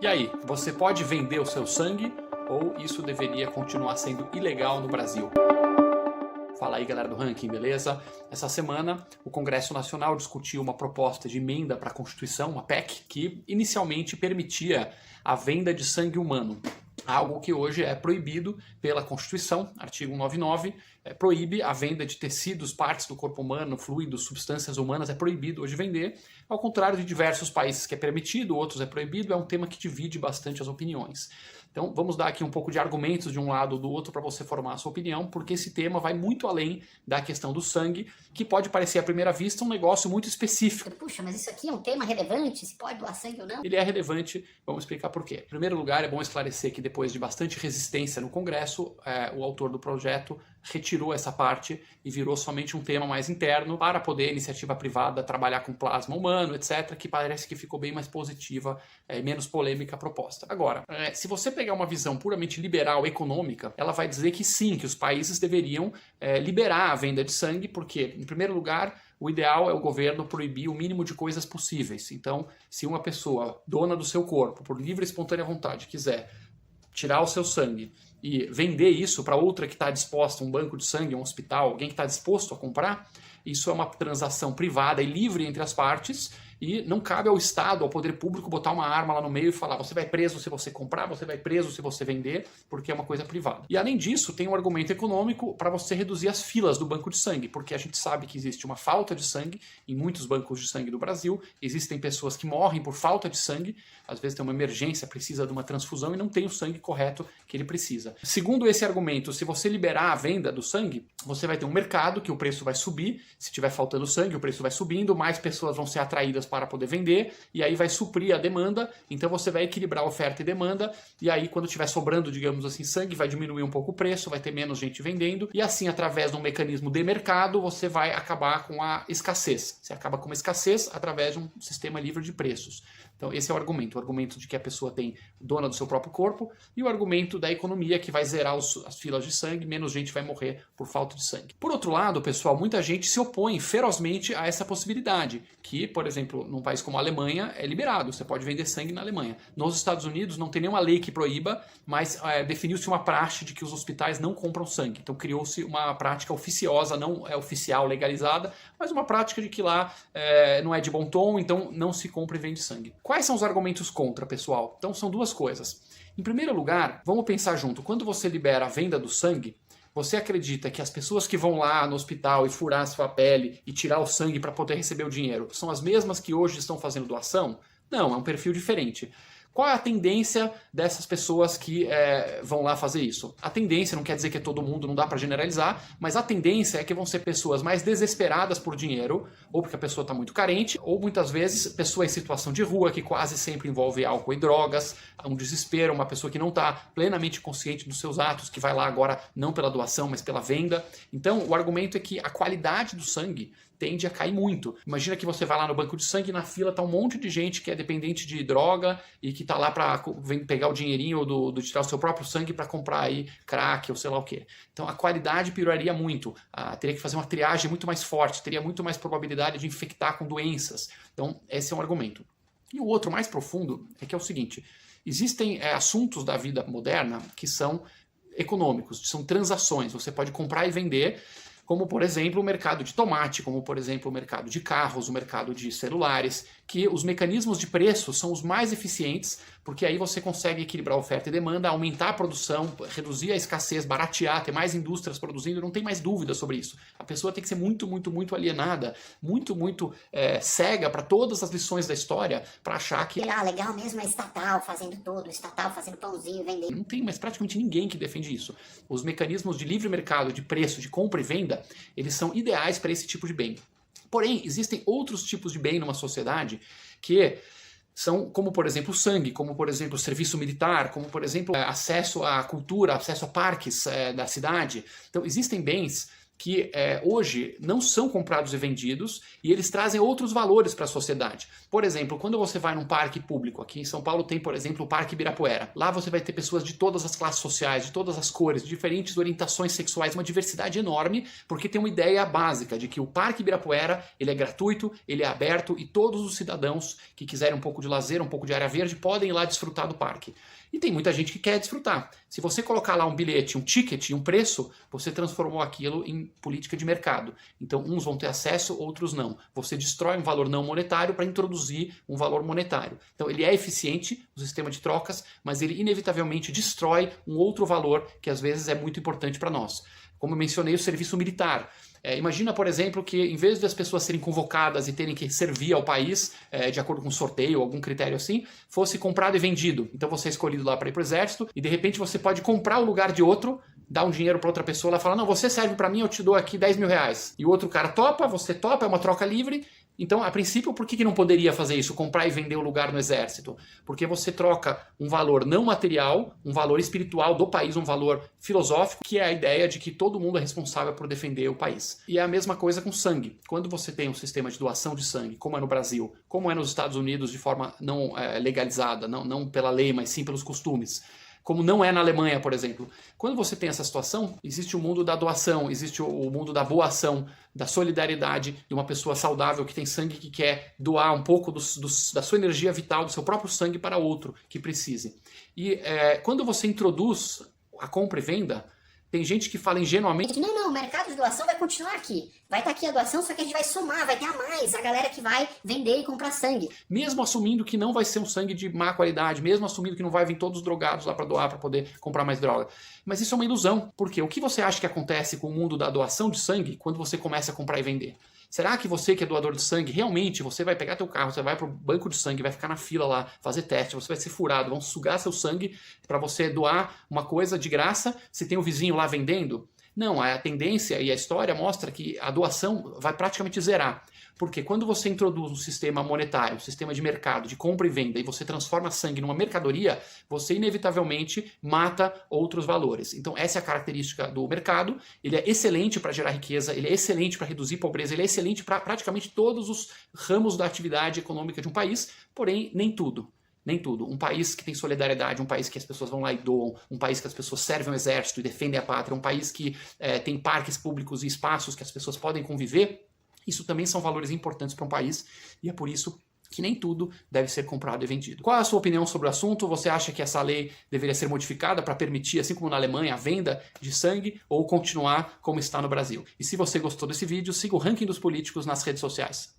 E aí, você pode vender o seu sangue ou isso deveria continuar sendo ilegal no Brasil? Fala aí, galera do Ranking, beleza? Essa semana o Congresso Nacional discutiu uma proposta de emenda para a Constituição, uma PEC, que inicialmente permitia a venda de sangue humano. Algo que hoje é proibido pela Constituição, artigo 199, proíbe a venda de tecidos, partes do corpo humano, fluidos, substâncias humanas, é proibido hoje vender, ao contrário de diversos países que é permitido, outros é proibido, é um tema que divide bastante as opiniões. Então vamos dar aqui um pouco de argumentos de um lado ou do outro para você formar a sua opinião, porque esse tema vai muito além da questão do sangue, que pode parecer à primeira vista um negócio muito específico. Puxa, mas isso aqui é um tema relevante, se pode doar sangue ou não? Ele é relevante, vamos explicar por quê. Em primeiro lugar, é bom esclarecer que depois de bastante resistência no Congresso, o autor do projeto retirou essa parte e virou somente um tema mais interno para poder a iniciativa privada trabalhar com plasma humano, etc., que parece que ficou bem mais positiva e menos polêmica a proposta. Agora, se você pegar uma visão puramente liberal, econômica, ela vai dizer que sim, que os países deveriam liberar a venda de sangue, porque, em primeiro lugar, o ideal é o governo proibir o mínimo de coisas possíveis. Então, se uma pessoa, dona do seu corpo, por livre e espontânea vontade, quiser tirar o seu sangue e vender isso para outra que está disposta, um banco de sangue, um hospital, alguém que está disposto a comprar, isso é uma transação privada e livre entre as partes e não cabe ao Estado, ao poder público, botar uma arma lá no meio e falar você vai preso se você comprar, você vai preso se você vender, porque é uma coisa privada. E além disso, tem um argumento econômico para você reduzir as filas do banco de sangue, porque a gente sabe que existe uma falta de sangue em muitos bancos de sangue do Brasil, existem pessoas que morrem por falta de sangue, às vezes tem uma emergência, precisa de uma transfusão e não tem o sangue correto que ele precisa. Segundo esse argumento, se você liberar a venda do sangue, você vai ter um mercado que o preço vai subir, se tiver faltando sangue, o preço vai subindo, mais pessoas vão ser atraídas para poder vender, e aí vai suprir a demanda, então você vai equilibrar a oferta e demanda, e aí quando tiver sobrando, digamos assim, sangue, vai diminuir um pouco o preço, vai ter menos gente vendendo, e assim, através de um mecanismo de mercado, você vai acabar com a escassez. Você acaba com uma escassez através de um sistema livre de preços. Então esse é o argumento de que a pessoa tem dona do seu próprio corpo, e o argumento da economia que vai zerar as filas de sangue, menos gente vai morrer por falta de sangue. Por outro lado, pessoal, muita gente se opõe ferozmente a essa possibilidade, que, por exemplo, num país como a Alemanha é liberado, você pode vender sangue na Alemanha. Nos Estados Unidos não tem nenhuma lei que proíba, mas definiu-se uma praxe de que os hospitais não compram sangue. Então criou-se uma prática oficiosa, não é oficial, legalizada, mas uma prática de que lá não é de bom tom, então não se compra e vende sangue. Quais são os argumentos contra, pessoal? Então são duas coisas. Em primeiro lugar, vamos pensar junto, quando você libera a venda do sangue, você acredita que as pessoas que vão lá no hospital e furar a sua pele e tirar o sangue para poder receber o dinheiro são as mesmas que hoje estão fazendo doação? Não, é um perfil diferente. Qual é a tendência dessas pessoas que vão lá fazer isso? A tendência, não quer dizer que é todo mundo, não dá para generalizar, mas a tendência é que vão ser pessoas mais desesperadas por dinheiro, ou porque a pessoa está muito carente, ou muitas vezes pessoa em situação de rua, que quase sempre envolve álcool e drogas, um desespero, uma pessoa que não está plenamente consciente dos seus atos, que vai lá agora não pela doação, mas pela venda. Então o argumento é que a qualidade do sangue tende a cair muito. Imagina que você vai lá no banco de sangue e na fila tá um monte de gente que é dependente de droga e que tá lá para pegar o dinheirinho de tirar o seu próprio sangue para comprar aí crack ou sei lá o que. Então a qualidade pioraria muito. Teria que fazer uma triagem muito mais forte, teria muito mais probabilidade de infectar com doenças. Então esse é um argumento. E o outro mais profundo é que é o seguinte, existem assuntos da vida moderna que são econômicos, são transações, você pode comprar e vender, como por exemplo o mercado de tomate, como por exemplo o mercado de carros, o mercado de celulares, que os mecanismos de preço são os mais eficientes, porque aí você consegue equilibrar a oferta e demanda, aumentar a produção, reduzir a escassez, baratear, ter mais indústrias produzindo, não tem mais dúvida sobre isso. A pessoa tem que ser muito, muito, muito alienada, muito, muito cega para todas as lições da história, para achar que legal mesmo é estatal fazendo tudo, estatal fazendo pãozinho, vendendo. Não tem mais praticamente ninguém que defende isso. Os mecanismos de livre mercado, de preço, de compra e venda, eles são ideais para esse tipo de bem. Porém, existem outros tipos de bem numa sociedade que são como, por exemplo, o sangue, como, por exemplo, o serviço militar, como, por exemplo, acesso à cultura, acesso a parques da cidade. Então, existem bens que hoje não são comprados e vendidos e eles trazem outros valores para a sociedade. Por exemplo, quando você vai num parque público, aqui em São Paulo tem, por exemplo, o Parque Ibirapuera. Lá você vai ter pessoas de todas as classes sociais, de todas as cores, de diferentes orientações sexuais, uma diversidade enorme, porque tem uma ideia básica de que o Parque Ibirapuera ele é gratuito, ele é aberto e todos os cidadãos que quiserem um pouco de lazer, um pouco de área verde, podem ir lá desfrutar do parque. E tem muita gente que quer desfrutar. Se você colocar lá um bilhete, um ticket, um preço, você transformou aquilo em política de mercado. Então, uns vão ter acesso, outros não. Você destrói um valor não monetário para introduzir um valor monetário. Então, ele é eficiente, o sistema de trocas, mas ele inevitavelmente destrói um outro valor que às vezes é muito importante para nós. Como eu mencionei, o serviço militar. Imagina, por exemplo, que em vez das pessoas serem convocadas e terem que servir ao país de acordo com um sorteio ou algum critério assim, fosse comprado e vendido. Então você é escolhido lá para ir para o exército e de repente você pode comprar o lugar de outro, dar um dinheiro para outra pessoa, ela fala, não, você serve para mim, eu te dou aqui 10 mil reais. E o outro cara topa, você topa, é uma troca livre. Então, a princípio, por que não poderia fazer isso? Comprar e vender o lugar no exército? Porque você troca um valor não material, um valor espiritual do país, um valor filosófico, que é a ideia de que todo mundo é responsável por defender o país. E é a mesma coisa com sangue. Quando você tem um sistema de doação de sangue, como é no Brasil, como é nos Estados Unidos de forma não legalizada, não pela lei, mas sim pelos costumes, como não é na Alemanha, por exemplo. Quando você tem essa situação, existe o mundo da doação, existe o mundo da boa ação, da solidariedade de uma pessoa saudável que tem sangue que quer doar um pouco da sua energia vital, do seu próprio sangue para outro que precise. E quando você introduz a compra e venda, tem gente que fala ingenuamente... Não, o mercado de doação vai continuar aqui. Vai estar aqui a doação, só que a gente vai somar, vai ter a mais a galera que vai vender e comprar sangue. Mesmo assumindo que não vai ser um sangue de má qualidade, mesmo assumindo que não vai vir todos drogados lá para doar, para poder comprar mais droga. Mas isso é uma ilusão. Por quê? O que você acha que acontece com o mundo da doação de sangue quando você começa a comprar e vender? Será que você que é doador de sangue, realmente você vai pegar teu carro, você vai pro banco de sangue, vai ficar na fila lá, fazer teste, você vai ser furado, vão sugar seu sangue para você doar uma coisa de graça, se tem o vizinho lá vendendo? Não, a tendência e a história mostra que a doação vai praticamente zerar. Porque quando você introduz um sistema monetário, um sistema de mercado, de compra e venda, e você transforma sangue numa mercadoria, você inevitavelmente mata outros valores. Então essa é a característica do mercado, ele é excelente para gerar riqueza, ele é excelente para reduzir pobreza, ele é excelente para praticamente todos os ramos da atividade econômica de um país, porém nem tudo. Nem tudo. Um país que tem solidariedade, um país que as pessoas vão lá e doam, um país que as pessoas servem ao exército e defendem a pátria, um país que tem parques públicos e espaços que as pessoas podem conviver, isso também são valores importantes para um país e é por isso que nem tudo deve ser comprado e vendido. Qual é a sua opinião sobre o assunto? Você acha que essa lei deveria ser modificada para permitir, assim como na Alemanha, a venda de sangue ou continuar como está no Brasil? E se você gostou desse vídeo, siga o Ranking dos Políticos nas redes sociais.